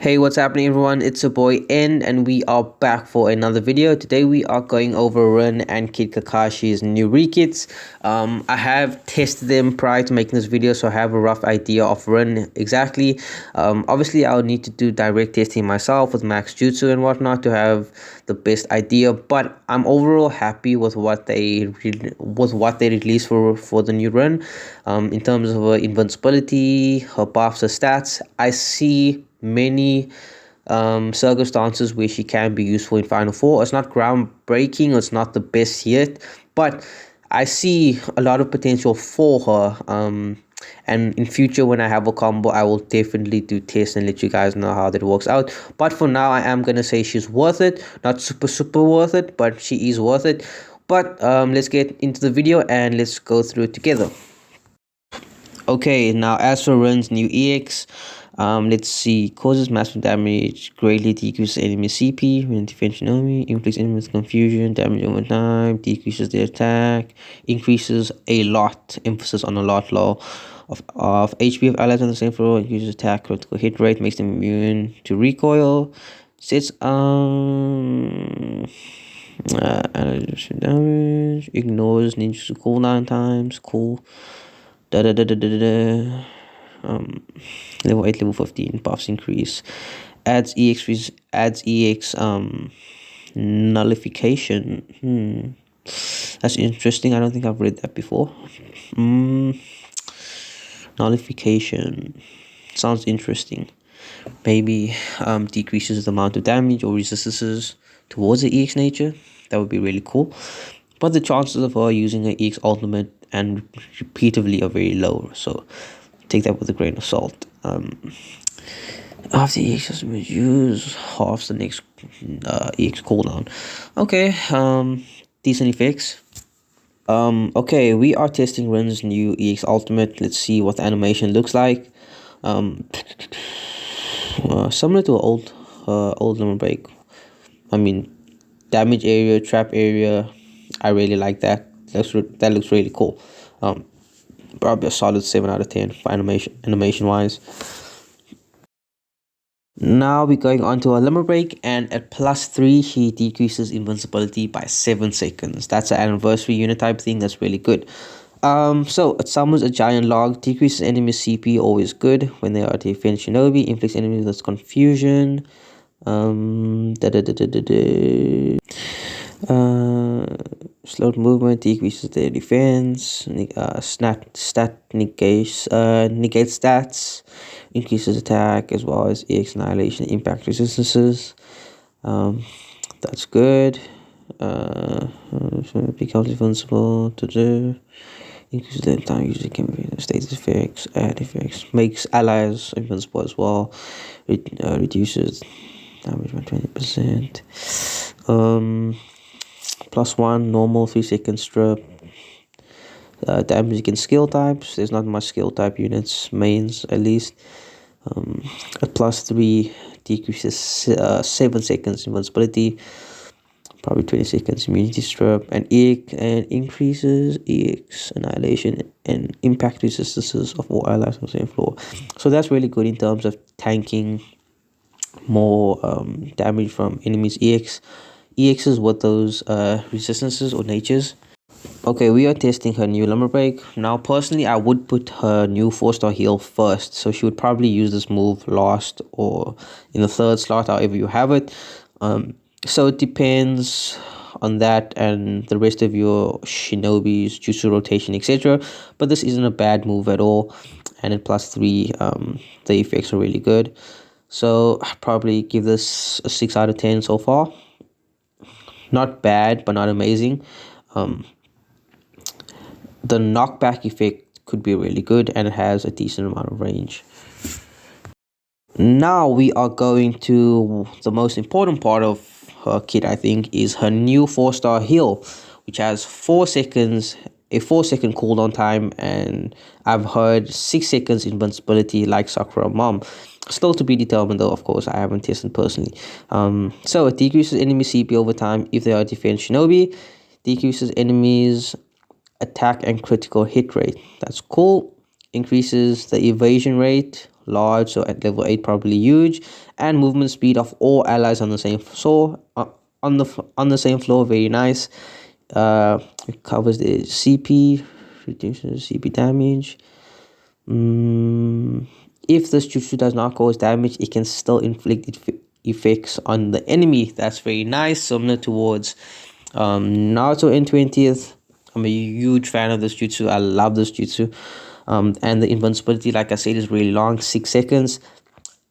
Hey, what's happening everyone? It's your boy N and we are back for another video. Today we are going over Rin and Kid Kakashi's new rekits. I have tested them prior to making this video, so I have a rough idea of Rin exactly. Obviously I'll need to do direct testing myself with max jutsu and whatnot to have the best idea, but I'm overall happy with what they released for the new Rin. In terms of her invincibility, her buffs, her stats, I see many circumstances where she can be useful in Final Four. It's not groundbreaking, it's not the best yet, but I see a lot of potential for her. And in future, when I have a combo, I will definitely do tests and let you guys know how that works out. But for now, I am gonna say she's worth it. Not super worth it, but she is worth it. But let's get into the video and let's go through it together. Okay, now as for Rin's new EX, let's see. Causes massive damage, greatly decreases enemy CP when defense enemy, inflicts enemy with confusion, damage over time, decreases their attack, increases a lot, emphasis on a lot low of HP of allies on the same floor, increases attack critical hit rate, makes them immune to recoil, sets damage, ignores ninjutsu cooldown times, cool. Level 8, level 15 buffs increase, adds EX nullification. That's interesting. I don't think I've read that before. Nullification sounds interesting. Maybe decreases the amount of damage or resistances towards the EX nature. That would be really cool. But the chances of her using her EX ultimate and repeatedly are very low, so take that with a grain of salt. After EX has been used, halves the next EX cooldown. Okay, decent effects. Okay, we are testing Rin's new EX ultimate. Let's see what the animation looks like. Similar to old Lemon Break. I mean, damage area, trap area. I really like that. That looks really cool. Probably a solid 7 out of 10 for animation wise. Now we're going on to a limit break, and at +3 she decreases invincibility by 7 seconds. That's an anniversary unit type thing. That's really good. So it summons a giant log, decreases enemy CP, always good when they are defense shinobi, inflicts enemies with confusion. Slowed movement, decreases their defense, negates stats, increases attack as well as EX annihilation, impact resistances. That's good. Becomes invincible to do. Increases the time usually can be status effects, add effects, makes allies invincible as well. Reduces damage by 20%. +1 normal 3-second strip. Damage against skill types. There's not much skill type units, mains at least. At +3 decreases 7 seconds invincibility, probably 20 seconds immunity strip, and increases EX annihilation and impact resistances of all allies on the same floor. So that's really good in terms of tanking more damage from enemies' EXs with those resistances or natures. Okay, we are testing her new limit break. Now, personally, I would put her new 4-star heal first. So she would probably use this move last or in the 3rd slot, however you have it. So it depends on that and the rest of your shinobis, jutsu rotation, etc. But this isn't a bad move at all. And at +3, the effects are really good. So I'd probably give this a 6 out of 10 so far. Not bad, but not amazing. The knockback effect could be really good, and it has a decent amount of range. Now we are going to the most important part of her kit, I think, is her new 4-star heal, which has 4 seconds, a 4-second cooldown time, and I've heard 6 seconds invincibility like Sakura Mom. Still to be determined though, of course, I haven't tested personally. So it decreases enemy CP over time if they are defense shinobi, decreases enemies attack and critical hit rate. That's cool. Increases the evasion rate, large, so at level 8 probably huge. And movement speed of all allies on the same floor, on the same floor, very nice. It covers the CP, reduces CP damage. If this jutsu does not cause damage, it can still inflict effects on the enemy. That's very nice, similar towards Naruto N20th. I'm a huge fan of this jutsu. I love this jutsu. And the invincibility, like I said, is really long, 6 seconds.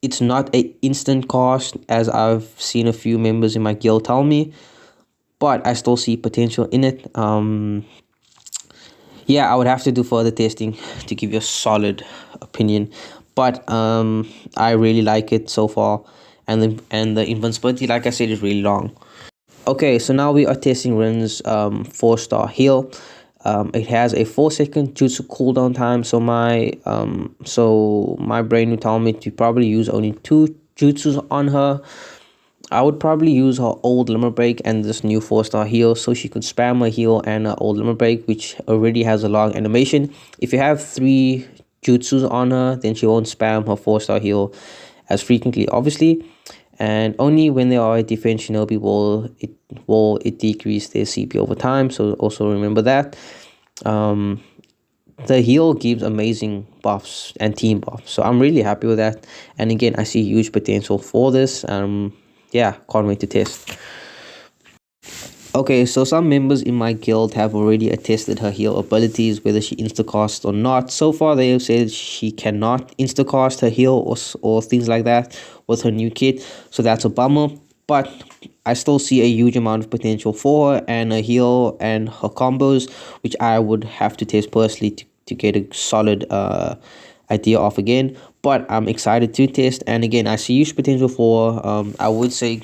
It's not a instant cast, as I've seen a few members in my guild tell me, but I still see potential in it. Yeah, I would have to do further testing to give you a solid opinion, but I really like it so far, and the invincibility, like I said, is really long. Okay, so now we are testing Rins 4-star heal. It has a 4-second jutsu cooldown time, so my brain would tell me to probably use only 2 jutsus on her. I would probably use her old limit break and this new 4-star heal, so she could spam her heal and her old limit break, which already has a long animation. If you have 3 jutsus on her, then she won't spam her 4-star heal as frequently, obviously. And only when they are a defense shinobi will it decrease their CP over time. So also remember that. The heal gives amazing buffs and team buffs, so I'm really happy with that. And again, I see huge potential for this. Yeah, can't wait to test. Okay, so some members in my guild have already attested her heal abilities, whether she instacasts or not. So far, they have said she cannot instacast her heal or things like that with her new kit. So that's a bummer. But I still see a huge amount of potential for her and her heal and her combos, which I would have to test personally to get a solid idea of again. But I'm excited to test, and again, I see huge potential for her. I would say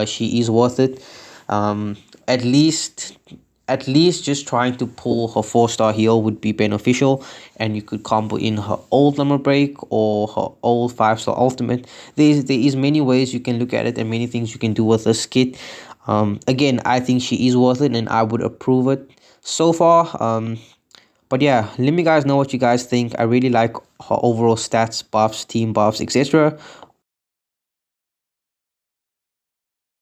she is worth it. At least just trying to pull her 4-star heal would be beneficial, and you could combo in her old limit break or her old 5-star ultimate. There is many ways you can look at it and many things you can do with this kit. Again, I think she is worth it and I would approve it so far. But yeah, let me guys know what you guys think. I really like her overall stats, buffs, team buffs, etc.